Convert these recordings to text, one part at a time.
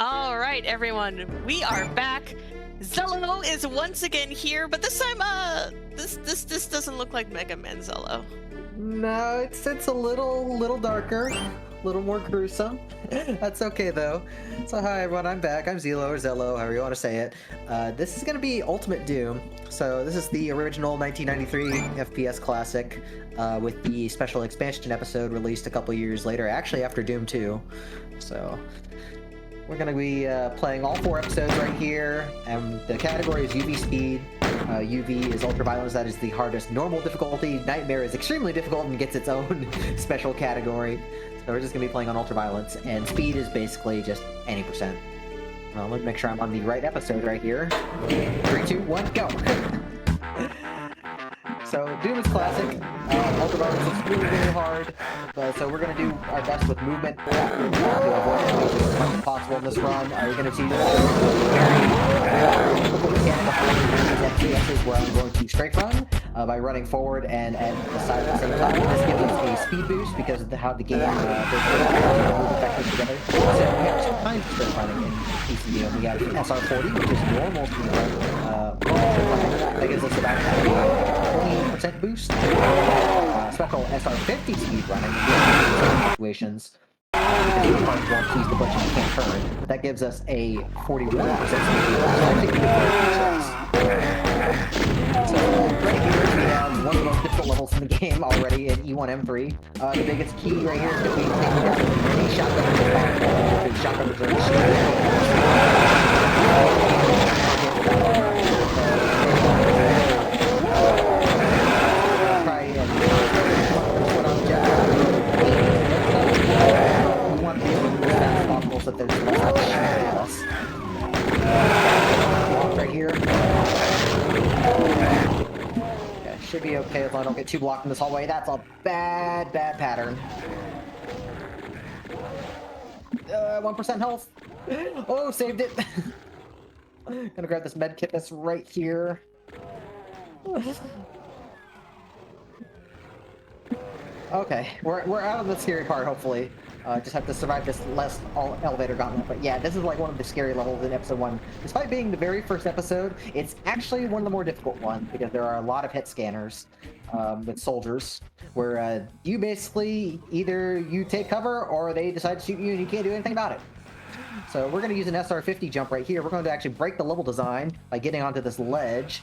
All right, everyone, we are back. ZELLLOO is once again here, but this time, this doesn't look like Mega Man Zello. No, it's a little darker, a little more gruesome. That's okay though. So hi everyone, I'm back. I'm ZELLOO or Zello, however you want to say it. This is gonna be Ultimate Doom. So this is the original 1993 FPS classic, with the special expansion episode released a couple years later, actually after Doom 2. So we're going to be playing all 4 episodes right here, and the category is UV speed. UV is ultraviolence, that is the hardest normal difficulty. Nightmare is extremely difficult and gets its own special category. So we're just going to be playing on ultraviolence, and speed is basically just any percent. Let me make sure I'm on the right episode right here. 3, 2, 1, go! So Doom is classic. Ultraviolence is really hard, so we're gonna do our best with movement to avoid enemies as much as possible in this run. You're gonna see very typical mechanic of FPSs where I'm going to strafe run by running forward and at the side at the same time. This gives us a speed boost because of how the game move effectively together. So we have 2 kinds of strafe running in PC. We have SR40, which is normal speed run. That gives us about 20% boost. Special SR50 speed running in situations. Because you won't use the button you can't turn. But that gives us a 41% speed boost. So right here we have one of the most difficult levels in the game already at E1M3. The biggest key right here is going to be taking down as many shotgunners as possible. Because shotgunners are extremely so there's less right here. Okay, should be okay if I don't get too blocked in this hallway. That's a bad pattern. 1% health. Oh, saved it. Gonna grab this med kit that's right here. Okay, we're out of the scary part, hopefully. Just have to survive this last elevator gauntlet. But yeah, this is like one of the scary levels in episode 1. Despite being the very first episode, it's actually one of the more difficult ones because there are a lot of hit scanners with soldiers, where you basically either you take cover or they decide to shoot you and you can't do anything about it. So we're going to use an SR50 jump right here. We're going to actually break the level design by getting onto this ledge.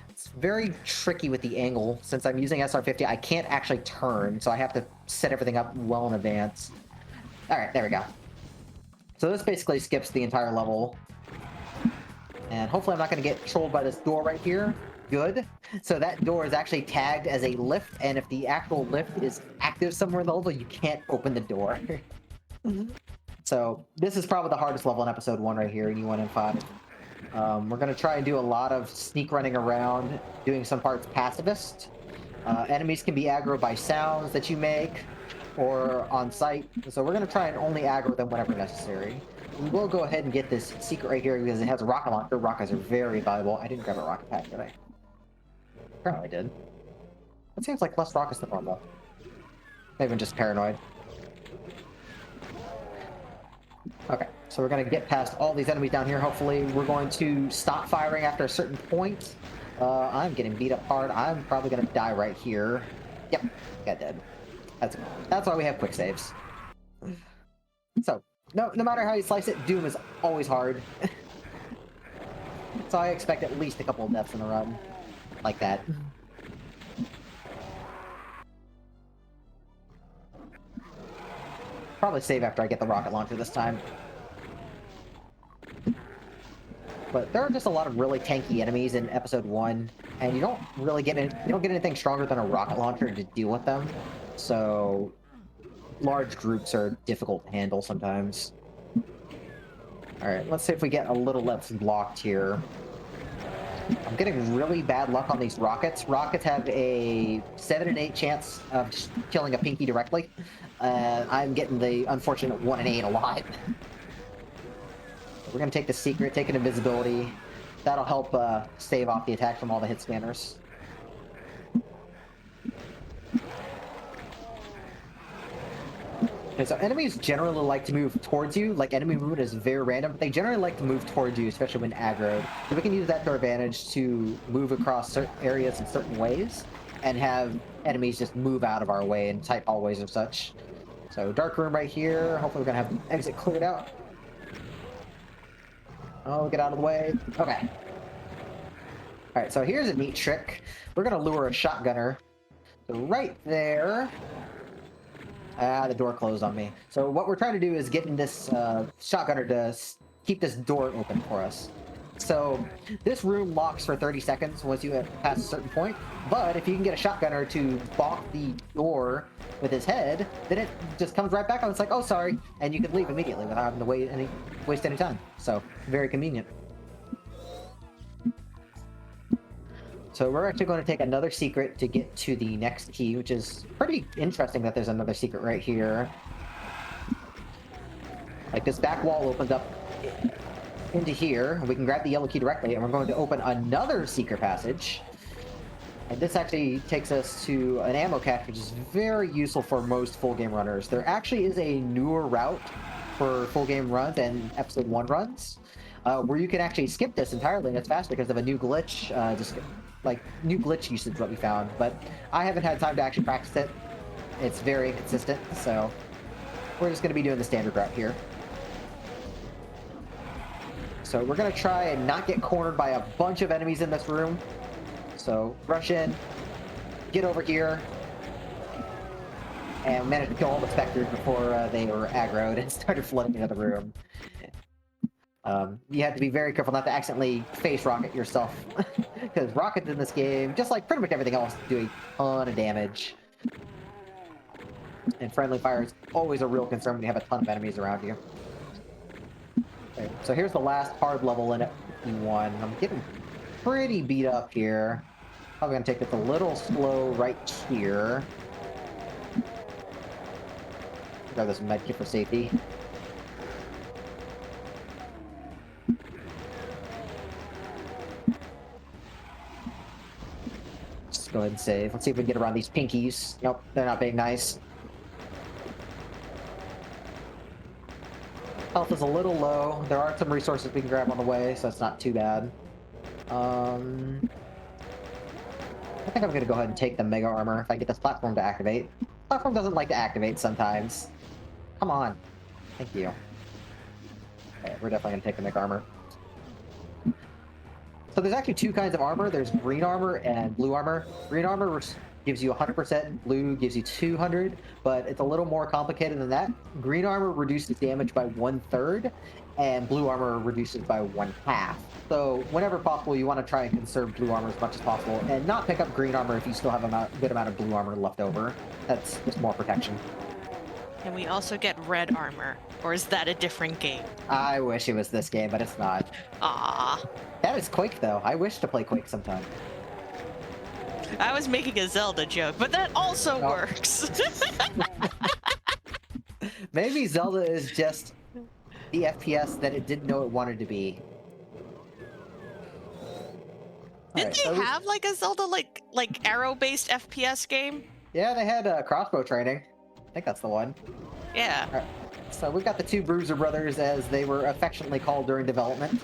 It's very tricky with the angle. Since I'm using SR50, I can't actually turn, so I have to set everything up well in advance. Alright, there we go. So this basically skips the entire level. And hopefully I'm not going to get trolled by this door right here. Good. So that door is actually tagged as a lift, and if the actual lift is active somewhere in the level, you can't open the door. So this is probably the hardest level in episode 1 right here in E1M5. We're going to try and do a lot of sneak running around, doing some parts pacifist. Enemies can be aggro by sounds that you make, or on sight. So we're going to try and only aggro them whenever necessary. We will go ahead and get this secret right here because it has a rocket launcher. Rockets are very valuable. I didn't grab a rocket pack, did I? Apparently I did. It seems like less rockets than normal. Maybe I'm just paranoid. Okay, so we're going to get past all these enemies down here, hopefully. We're going to stop firing after a certain point. I'm getting beat up hard. I'm probably going to die right here. Yep, got dead. That's why we have quick saves. So, no matter how you slice it, Doom is always hard. So I expect at least a couple of deaths in a run. Like that. Probably save after I get the rocket launcher this time. But there are just a lot of really tanky enemies in episode 1, and you don't really get anything stronger than a rocket launcher to deal with them. So large groups are difficult to handle sometimes. Alright, let's see if we get a little less blocked here. I'm getting really bad luck on these rockets. Rockets have a 7 in 8 chance of just killing a pinky directly. I'm getting the unfortunate 1 in 8 a lot. We're going to take the secret, take an invisibility. That'll help stave off the attack from all the hit scanners. Okay, so enemies generally like to move towards you. Like, enemy movement is very random, but they generally like to move towards you, especially when aggroed. So we can use that to our advantage to move across certain areas in certain ways and have enemies just move out of our way in tight hallways or such. So dark room right here. Hopefully we're gonna have the exit cleared out. Oh, get out of the way. Okay. All right, so here's a neat trick. We're gonna lure a shotgunner. So right there. Ah, the door closed on me. So what we're trying to do is get in this shotgunner to keep this door open for us. So this room locks for 30 seconds once you pass a certain point. But if you can get a shotgunner to bonk the door with his head, then it just comes right back on. It's like, oh, sorry. And you can leave immediately without having to waste any time. So very convenient. So we're actually going to take another secret to get to the next key, which is pretty interesting that there's another secret right here. Like, this back wall opens up into here. We can grab the yellow key directly, and we're going to open another secret passage. And this actually takes us to an ammo cache, which is very useful for most full game runners. There actually is a newer route for full game runs and episode 1 runs, where you can actually skip this entirely, and it's faster because of a new glitch. Like new glitch usage that we found, but I haven't had time to actually practice it. It's very inconsistent, so we're just going to be doing the standard route here. So we're going to try and not get cornered by a bunch of enemies in this room. So rush in, get over here, and manage to kill all the specters before they were aggroed and started flooding into the room. You have to be very careful not to accidentally face rocket yourself, because rockets in this game, just like pretty much everything else, do a ton of damage. And friendly fire is always a real concern when you have a ton of enemies around you. Okay, so here's the last hard level in E1. I'm getting pretty beat up here. I'm going to take this a little slow right here. Grab this medkit for safety. Go ahead and save. Let's see if we can get around these pinkies. Nope, they're not being nice. Health is a little low. There are some resources we can grab on the way, so it's not too bad. I think I'm going to go ahead and take the mega armor if I get this platform to activate. Platform doesn't like to activate sometimes. Come on. Thank you. Okay, we're definitely going to take the mega armor. So there's actually 2 kinds of armor. There's green armor and blue armor. Green armor gives you 100%, blue gives you 200, but it's a little more complicated than that. Green armor reduces damage by 1/3, and blue armor reduces by 1/2. So whenever possible, you want to try and conserve blue armor as much as possible, and not pick up green armor if you still have a good amount of blue armor left over. That's just more protection. And we also get red armor, or is that a different game? I wish it was this game, but it's not. Ah, That is Quake, though. I wish to play Quake sometime. I was making a Zelda joke, but that also works. Maybe Zelda is just the FPS that it didn't know it wanted to be. Didn't they have like a Zelda like arrow-based FPS game? Yeah, they had crossbow training. I think that's the one. Yeah. All right. So we've got the 2 Bruiser brothers, as they were affectionately called during development.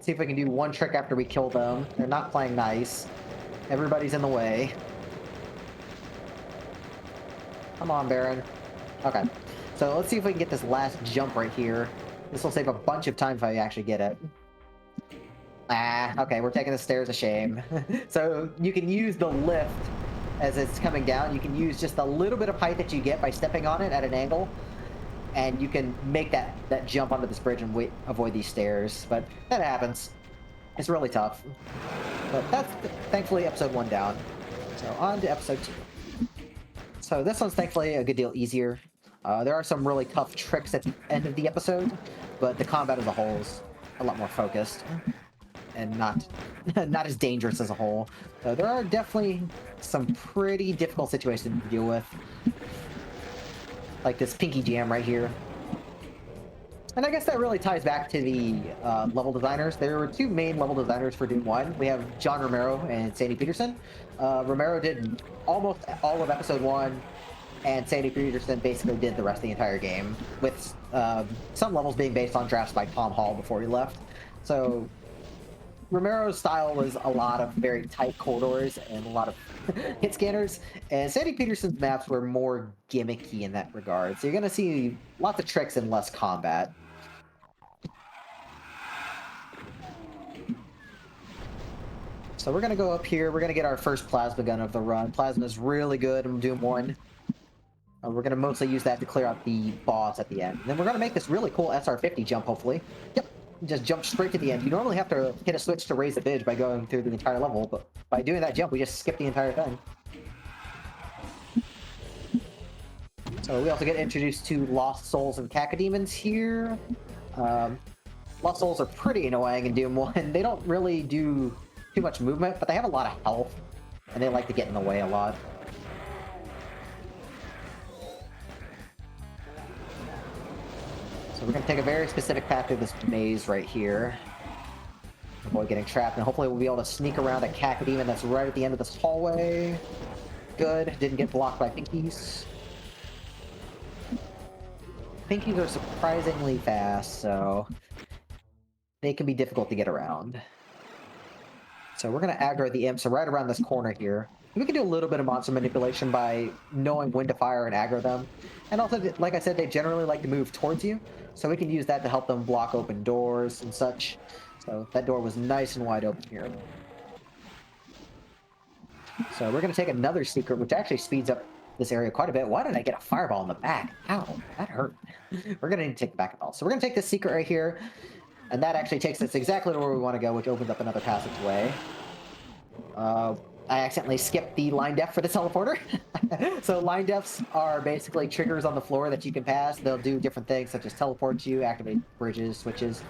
See if we can do one trick after we kill them. They're not playing nice. Everybody's in the way. Come on, Baron. Okay. So let's see if we can get this last jump right here. This will save a bunch of time if I actually get it. Ah, okay, we're taking the stairs, a shame. So you can use the lift as it's coming down. You can use just a little bit of height that you get by stepping on it at an angle, and you can make that jump onto this bridge and avoid these stairs. But that happens. It's really tough. But that's thankfully episode 1 down. So on to episode 2. So this one's thankfully a good deal easier. There are some really tough tricks at the end of the episode, but the combat as a whole is a lot more focused and not as dangerous as a whole. So there are definitely some pretty difficult situations to deal with, like this pinky jam right here. And I guess that really ties back to the level designers. There were 2 main level designers for Doom 1. We have John Romero and Sandy Peterson. Romero did almost all of episode 1. and Sandy Peterson basically did the rest of the entire game, with some levels being based on drafts by Tom Hall before he left. So Romero's style was a lot of very tight corridors and a lot of hit scanners, and Sandy Peterson's maps were more gimmicky in that regard. So you're going to see lots of tricks and less combat. So we're going to go up here. We're going to get our first plasma gun of the run. Plasma's really good in Doom 1. We're going to mostly use that to clear out the boss at the end. And then we're going to make this really cool SR-50 jump, hopefully. Yep, just jump straight to the end. You normally have to hit a switch to raise the bridge by going through the entire level, but by doing that jump, we just skip the entire thing. So we also get introduced to Lost Souls and Cacodemons here. Lost Souls are pretty annoying in Doom 1. They don't really do too much movement, but they have a lot of health, and they like to get in the way a lot. So we're going to take a very specific path through this maze right here. Avoid getting trapped, and hopefully we'll be able to sneak around a Cacodemon that's right at the end of this hallway. Good. Didn't get blocked by Pinkies. Pinkies are surprisingly fast, so they can be difficult to get around. So we're going to aggro the imps right around this corner here. We can do a little bit of monster manipulation by knowing when to fire and aggro them. And also, like I said, they generally like to move towards you, so we can use that to help them block open doors and such. So that door was nice and wide open here. So we're going to take another secret, which actually speeds up this area quite a bit. Why did I get a fireball in the back? Ow, that hurt. We're going to need to take the back ball. So we're going to take this secret right here, and that actually takes us exactly to where we want to go, which opens up another passageway. I accidentally skipped the line def for the teleporter. So line defs are basically triggers on the floor that you can pass. They'll do different things, such as teleport you, activate bridges, switches.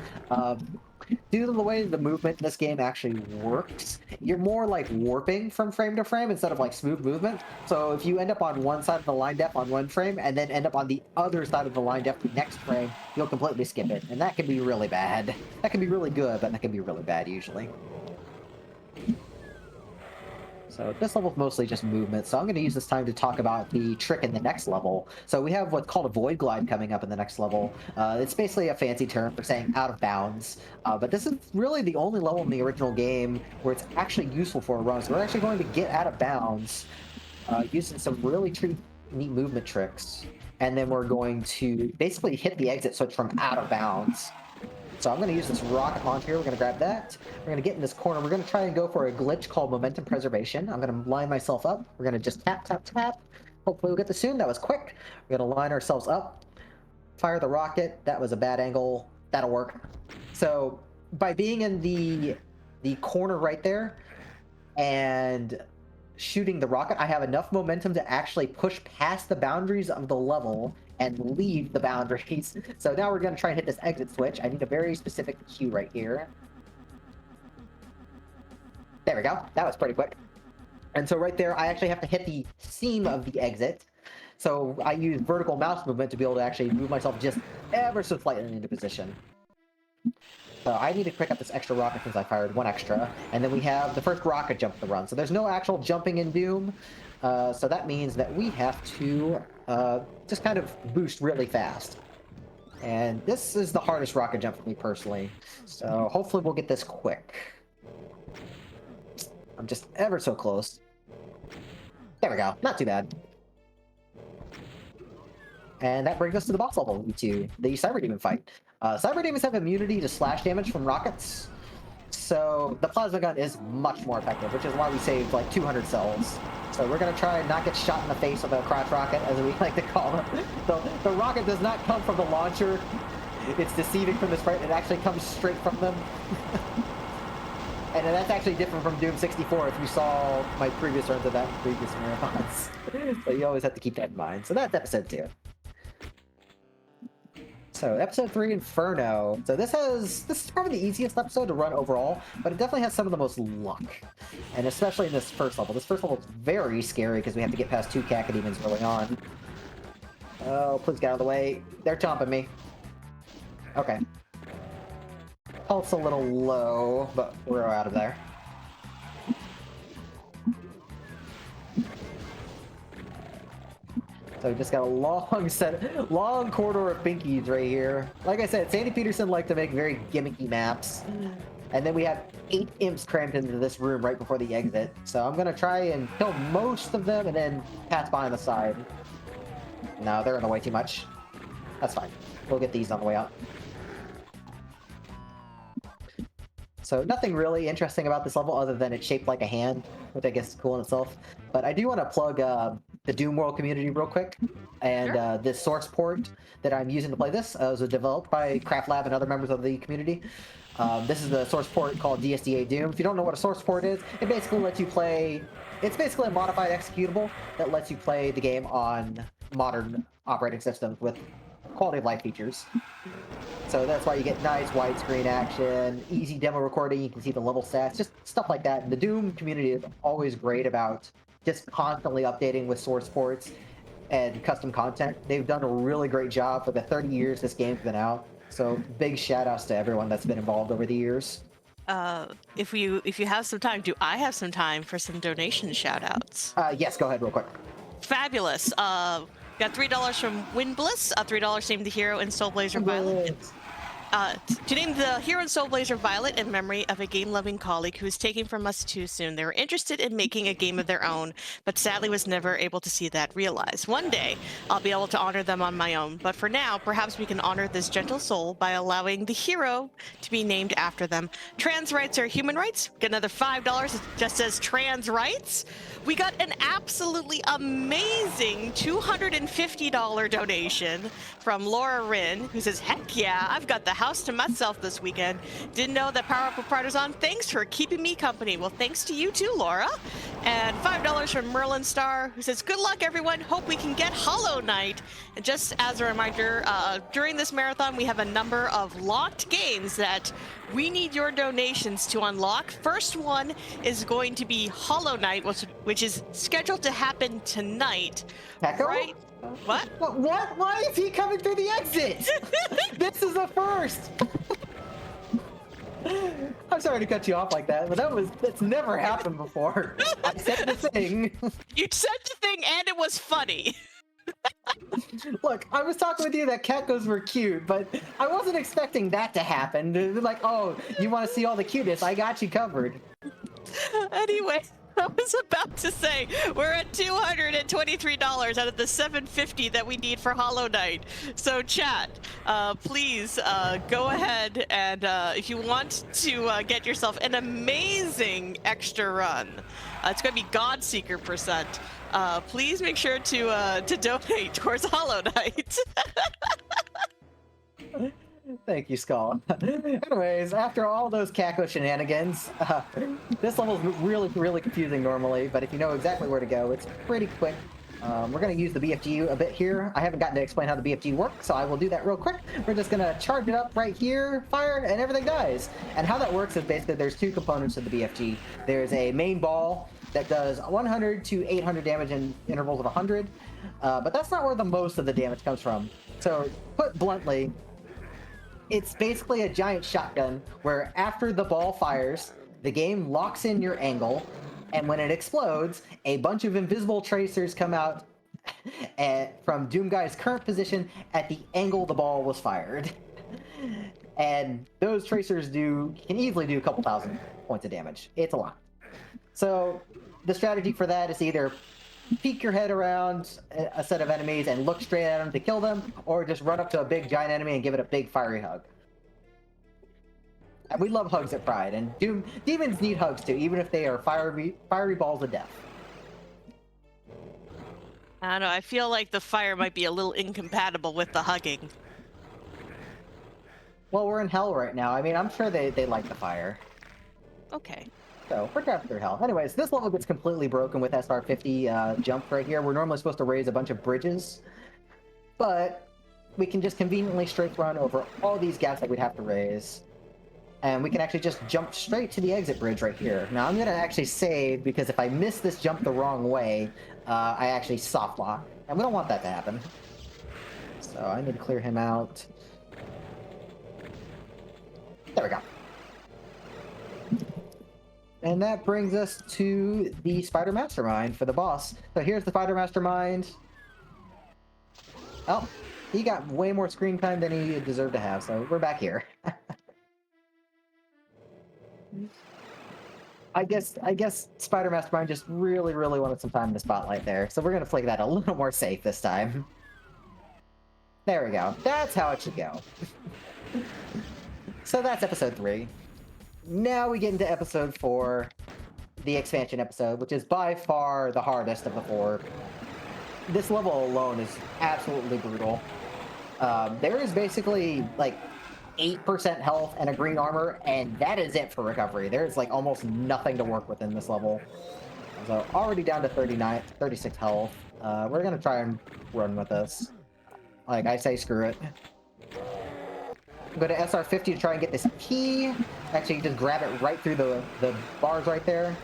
Due to the way the movement in this game actually works, you're more like warping from frame to frame instead of like smooth movement. So if you end up on one side of the line def on one frame and then end up on the other side of the line def the next frame, you'll completely skip it. And that can be really bad. That can be really good, but that can be really bad usually. So this level's mostly just movement, so I'm going to use this time to talk about the trick in the next level. So we have what's called a Void Glide coming up in the next level. It's basically a fancy term for saying out of bounds, but this is really the only level in the original game where it's actually useful for a run. So we're actually going to get out of bounds using some really neat movement tricks, and then we're going to basically hit the exit switch from out of bounds. So I'm going to use this rocket launch here. We're going to grab that. We're going to get in this corner. We're going to try and go for a glitch called momentum preservation. I'm going to line myself up. We're going to just tap, tap, tap. Hopefully we'll get this soon. That was quick. We're going to line ourselves up. Fire the rocket. That was a bad angle. That'll work. So by being in the corner right there and shooting the rocket, I have enough momentum to actually push past the boundaries of the level and leave the boundaries. So now we're going to try and hit this exit switch. I need a very specific cue right here. There we go. That was pretty quick. And so right there, I actually have to hit the seam of the exit. So I use vertical mouse movement to be able to actually move myself just ever so slightly into position. So I need to pick up this extra rocket since I fired one extra. And then we have the first rocket jump of the run. So there's no actual jumping in Doom. So that means that we have to just kind of boost really fast. And this is the hardest rocket jump for me personally. So hopefully we'll get this quick. I'm just ever so close. There we go. Not too bad. And that brings us to the boss level, to the Cyber Demon fight. Cyber Demons have immunity to slash damage from rockets. So the plasma gun is much more effective, which is why we saved like 200 cells. So we're going to try and not get shot in the face with a crotch rocket, as we like to call it. So the rocket does not come from the launcher. It's deceiving from the sprite. It actually comes straight from them. And that's actually different from Doom 64 if you saw my previous runs of that in previous marathons. So you always have to keep that in mind. So that's episode 2. So episode 3, Inferno. So this is probably the easiest episode to run overall, but it definitely has some of the most luck. And especially in this first level. This first level is very scary because we have to get past 2 Cacodemons early on. Oh, please get out of the way. They're chomping me. Okay. Pulse a little low, but we're out of there. So just got a long corridor of binkies right here. Like I said, Sandy Peterson liked to make very gimmicky maps. And then we have 8 imps crammed into this room right before the exit. So I'm gonna try and kill most of them and then pass by on the side. No, they're in the way too much. That's fine. We'll get these on the way out. So nothing really interesting about this level other than it's shaped like a hand, which I guess is cool in itself. But I do want to plug the Doom World community real quick. And Sure. this source port that I'm using to play this was developed by Craft Lab and other members of the community. This is the source port called DSDA Doom. If you don't know what a source port is, it basically lets you play... It's basically a modified executable that lets you play the game on modern operating systems with quality of life features. So that's why you get nice widescreen action, easy demo recording, you can see the level stats, just stuff like that. And the Doom community is always great about just constantly updating with source ports and custom content. They've done a really great job for the 30 years this game's been out. So big shout outs to everyone that's been involved over the years. If you have some time, do I have some time for some donation shout outs? Yes, go ahead real quick. Fabulous. Got $3 from Windbliss, $3 named the hero in Soul Blazer Violet. To name the hero in Soul Blazer Violet in memory of a game-loving colleague who was taken from us too soon. They were interested in making a game of their own, but sadly was never able to see that realized. One day, I'll be able to honor them on my own, but for now, perhaps we can honor this gentle soul by allowing the hero to be named after them. Trans rights are human rights. Get another $5. It just says trans rights. We got an absolutely amazing $250 donation from Laura Rin, who says, heck yeah, I've got the house to myself this weekend. Didn't know that Power Up with Pride was on. Thanks for keeping me company. Well, thanks to you too, Laura. And $5 from Merlin Star, who says, good luck, everyone. Hope we can get Hollow Knight. And just as a reminder, during this marathon, we have a number of locked games that we need your donations to unlock. First one is going to be Hollow Knight, which is scheduled to happen tonight. Echo? Right? What? What? Why is he coming through the exit? This is a first. I'm sorry to cut you off like that, but that's never happened before. I said the thing. You said the thing and it was funny. Look, I was talking with you that geckos were cute, but I wasn't expecting that to happen. They're like, oh, you want to see all the cuteness? I got you covered. Anyway, I was about to say we're at $223 out of the $750 that we need for Hollow Knight. So chat, please go ahead and if you want to get yourself an amazing extra run, it's going to be Godseeker %. Please make sure to donate towards Hollow Knight. Thank you, Skull. Anyways, after all those Kako shenanigans, this level's really confusing normally, but if you know exactly where to go, it's pretty quick. We're going to use the BFG a bit here. I haven't gotten to explain how the BFG works, so I will do that real quick. We're just going to charge it up right here, fire, and everything dies. And how that works is basically there's 2 components to the BFG. There's a main ball that does 100 to 800 damage in intervals of 100, but that's not where the most of the damage comes from. So, put bluntly, it's basically a giant shotgun where after the ball fires, the game locks in your angle, and when it explodes, a bunch of invisible tracers come out from Doomguy's current position at the angle the ball was fired. And those tracers can easily do a couple thousand points of damage. It's a lot. So the strategy for that is either peek your head around a set of enemies and look straight at them to kill them, or just run up to a big giant enemy and give it a big fiery hug. And we love hugs at Pride, and demons need hugs too, even if they are fiery balls of death. I don't know, I feel like the fire might be a little incompatible with the hugging. Well, we're in hell right now. I mean, I'm sure they like the fire. Okay. So, we're driving through hell. Anyways, this level gets completely broken with SR50 jump right here. We're normally supposed to raise a bunch of bridges, but we can just conveniently straight run over all these gaps that we'd have to raise. And we can actually just jump straight to the exit bridge right here. Now, I'm going to actually save, because if I miss this jump the wrong way, I actually soft lock. And we don't want that to happen. So, I need to clear him out. There we go. And that brings us to the Spider Mastermind for the boss. So here's the Spider Mastermind. Oh, he got way more screen time than he deserved to have, so we're back here. I guess Spider Mastermind just really wanted some time in the spotlight there, so we're gonna play that a little more safe this time. There we go. That's how it should go. So that's episode 3. Now we get into episode 4, the expansion episode, which is by far the hardest of the 4. This level alone is absolutely brutal. There is basically like 8% health and a green armor, and that is it for recovery. There's like almost nothing to work with in this level. So already down to 36 health. We're gonna try and run with this. Like I say, screw it. Go to SR50 to try and get this key. Actually, you just grab it right through the bars right there.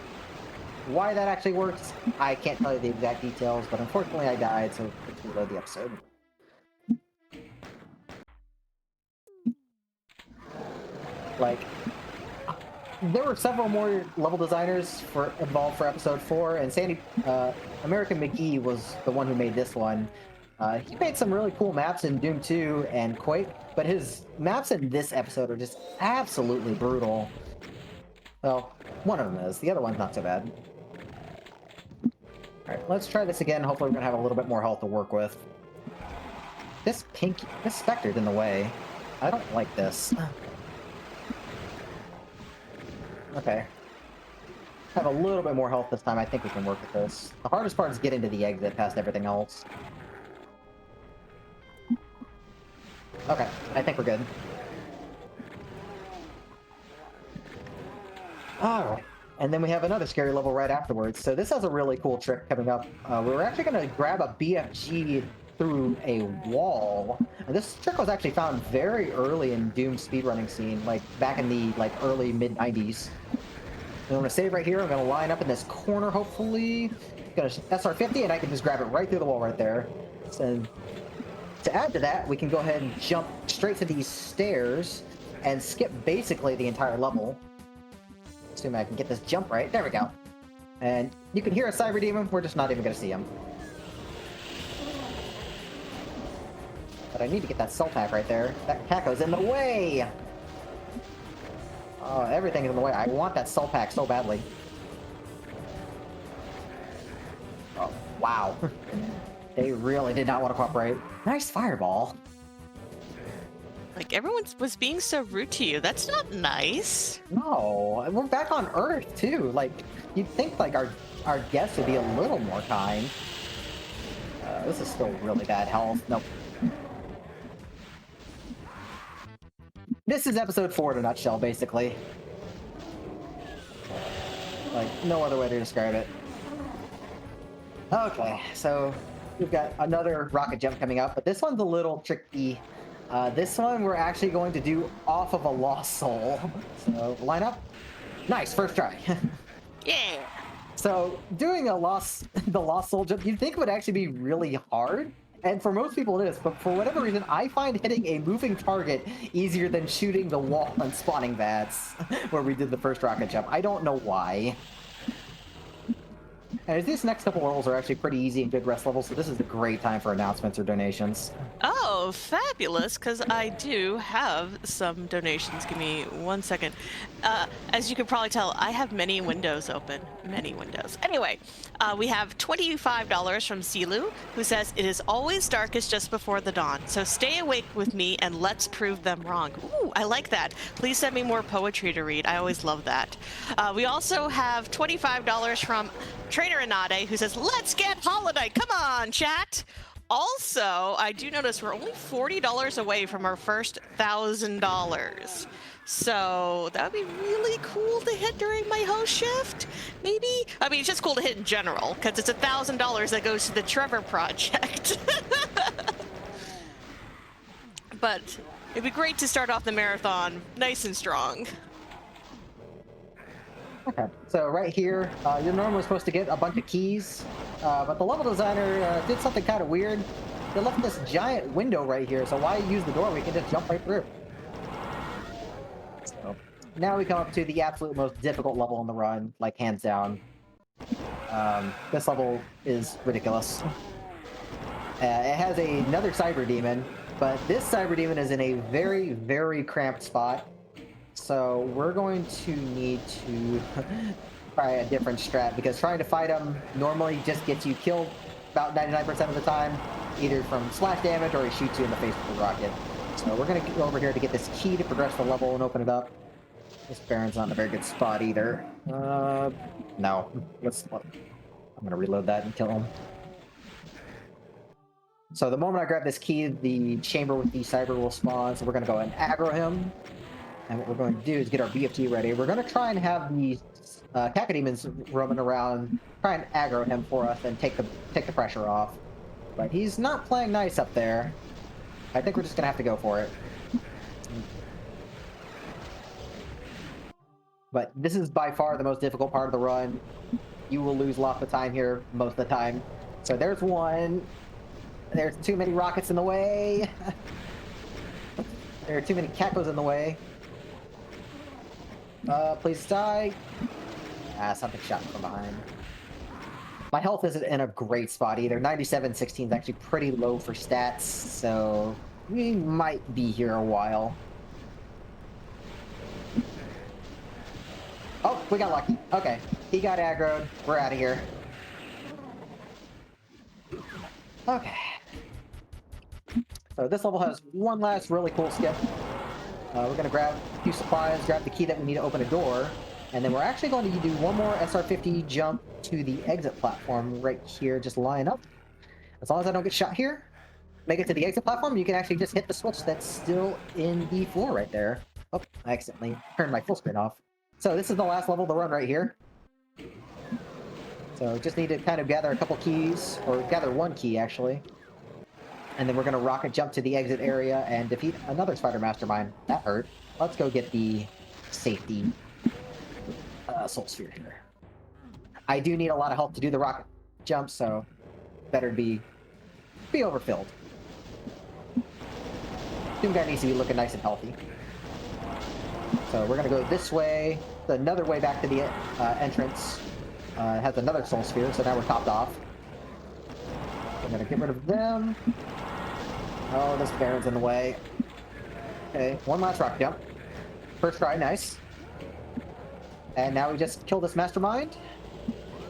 Why that actually works, I can't tell you the exact details, but unfortunately I died, so let's reload the episode. Like, there were several more level designers involved for episode 4, and American McGee was the one who made this one. He made some really cool maps in Doom 2 and Quake, but his maps in this episode are just absolutely brutal. Well, one of them is. The other one's not so bad. Alright, let's try this again. Hopefully we're gonna have a little bit more health to work with. This Spectre's in the way. I don't like this. Okay. Have a little bit more health this time. I think we can work with this. The hardest part is getting to the exit past everything else. Okay, I think we're good. Alright. And then we have another scary level right afterwards. So this has a really cool trick coming up. We're actually going to grab a BFG through a wall. And this trick was actually found very early in Doom's speedrunning scene, like back in the early mid-90s. I'm going to save right here. I'm going to line up in this corner, hopefully. Going to SR50, and I can just grab it right through the wall right there. So to add to that, we can go ahead and jump straight to these stairs and skip basically the entire level. Assume I can get this jump right. There we go. And you can hear a Cyber Demon. We're just not even going to see him. But I need to get that cell pack right there. That Caco's in the way! Oh, everything is in the way. I want that cell pack so badly. Oh, wow. They really did not want to cooperate. Nice fireball. Like, everyone was being so rude to you. That's not nice. No, we're back on Earth, too. Like, you'd think, like, our guests would be a little more kind. This is still really bad health. Nope. This is episode 4 in a nutshell, basically. Like, no other way to describe it. Okay, so we've got another rocket jump coming up, but this one's a little tricky. This one we're actually going to do off of a lost soul. So, line up. Nice, first try. Yeah. So, doing the lost soul jump, you'd think it would actually be really hard. And for most people it is, but for whatever reason, I find hitting a moving target easier than shooting the wall on spawning vats, where we did the first rocket jump. I don't know why. And these next couple levels are actually pretty easy and good rest levels, so this is a great time for announcements or donations. Oh, fabulous, because I do have some donations. Give me 1 second. As you can probably tell, I have many windows open. Many windows. Anyway, we have $25 from ZELLLOOO, who says, "It is always darkest just before the dawn, so stay awake with me and let's prove them wrong." Ooh, I like that. Please send me more poetry to read. I always love that. We also have $25 from Trainer Anade, who says, "Let's get holiday. Come on, chat." Also, I do notice we're only $40 away from our first $1,000. So that would be really cool to hit during my host shift, maybe? I mean, it's just cool to hit in general, because it's $1,000 that goes to the Trevor Project. But it'd be great to start off the marathon nice and strong. Okay, so right here, you're normally supposed to get a bunch of keys, but the level designer did something kind of weird. They left this giant window right here, so why use the door? We can just jump right through. So now we come up to the absolute most difficult level in the run, like hands down. This level is ridiculous. It has another Cyber Demon, but this Cyber Demon is in a very, very cramped spot. So we're going to need to try a different strat, because trying to fight him normally just gets you killed about 99% of the time, either from splash damage or he shoots you in the face with a rocket. So we're going to go over here to get this key to progress the level and open it up. This Baron's not in a very good spot either. No. I'm going to reload that and kill him. So the moment I grab this key, the chamber with the Cyber will spawn, so we're going to go and aggro him. And what we're going to do is get our BFT ready. We're going to try and have the Cacodemons roaming around, try and aggro him for us and take the pressure off. But he's not playing nice up there. I think we're just going to have to go for it. But this is by far the most difficult part of the run. You will lose lots of time here most of the time. So there's one. There's too many rockets in the way. There are too many Cacos in the way. Please die. Ah, something shot me from behind. My health isn't in a great spot either. 97-16 is actually pretty low for stats, so we might be here a while. Oh, we got lucky. Okay, he got aggroed. We're out of here. Okay. So this level has one last really cool skip. We're going to grab a few supplies, grab the key that we need to open a door, and then we're actually going to do one more SR-50 jump to the exit platform right here. Just line up. As long as I don't get shot here, make it to the exit platform, you can actually just hit the switch that's still in the floor right there. Oh, I accidentally turned my full screen off. So this is the last level of the run right here. So just need to kind of gather a couple keys, or gather one key actually. And then we're going to rocket jump to the exit area and defeat another Spider Mastermind. That hurt. Let's go get the safety Soul Sphere here. I do need a lot of help to do the rocket jump, so better be overfilled. Doom guy needs to be looking nice and healthy. So we're going to go this way. Another way back to the entrance. It has another Soul Sphere, so now we're topped off. We're going to get rid of them. Oh, this Baron's in the way. Okay, one last rocket jump. First try, nice. And now we just kill this Mastermind.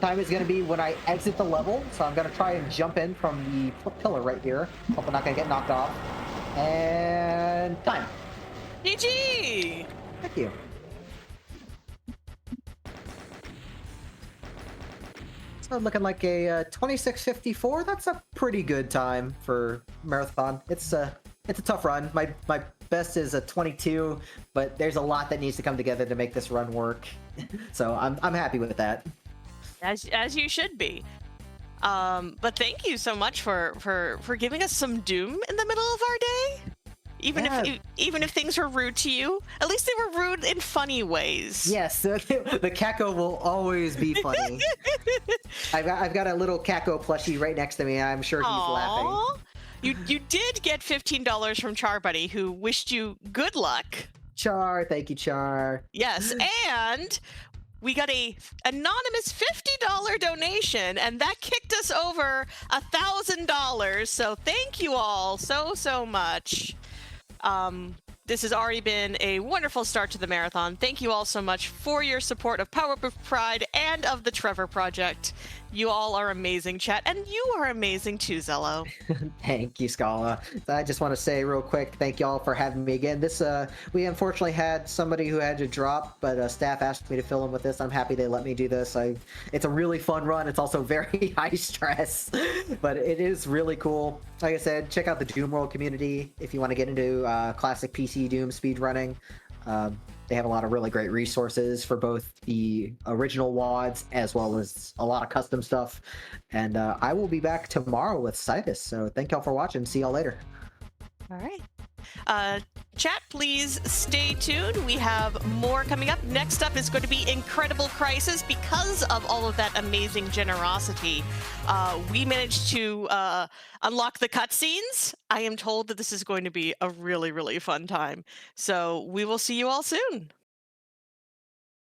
Time is going to be when I exit the level, so I'm going to try and jump in from the pillar right here. Hope I'm not going to get knocked off. And time. GG! Thank you. So looking like a 26:54. That's a pretty good time for marathon. It's a tough run. My best is a 22, but there's a lot that needs to come together to make this run work. So I'm happy with that. As you should be. But thank you so much for giving us some Doom in the middle of our day. Even if things were rude to you, at least they were rude in funny ways. Yes, the Caco will always be funny. I've got a little Caco plushie right next to me. I'm sure he's laughing. You did get $15 from Char Buddy, who wished you good luck. Char, thank you, Char. Yes, and we got a anonymous $50 donation, and that kicked us over $1,000. So thank you all so much. This has already been a wonderful start to the marathon. Thank you all so much for your support of Powerproof Pride and of the Trevor Project. You all are amazing, chat, and you are amazing too, Zello. Thank you, Scala. I just want to say real quick, thank y'all for having me again. This we unfortunately had somebody who had to drop, but staff asked me to fill in with this. I'm happy they let me do this. It's a really fun run. It's also very high stress, but it is really cool. Like I said, check out the Doom World community if you want to get into classic PC Doom speedrunning. They have a lot of really great resources for both the original WODs as well as a lot of custom stuff. And I will be back tomorrow with Citus. So thank y'all for watching. See y'all later. All right. Chat, please stay tuned. We have more coming up. Next up is going to be Incredible Crisis. Because of all of that amazing generosity, we managed to unlock the cutscenes. I am told that this is going to be a really fun time. So we will see you all soon.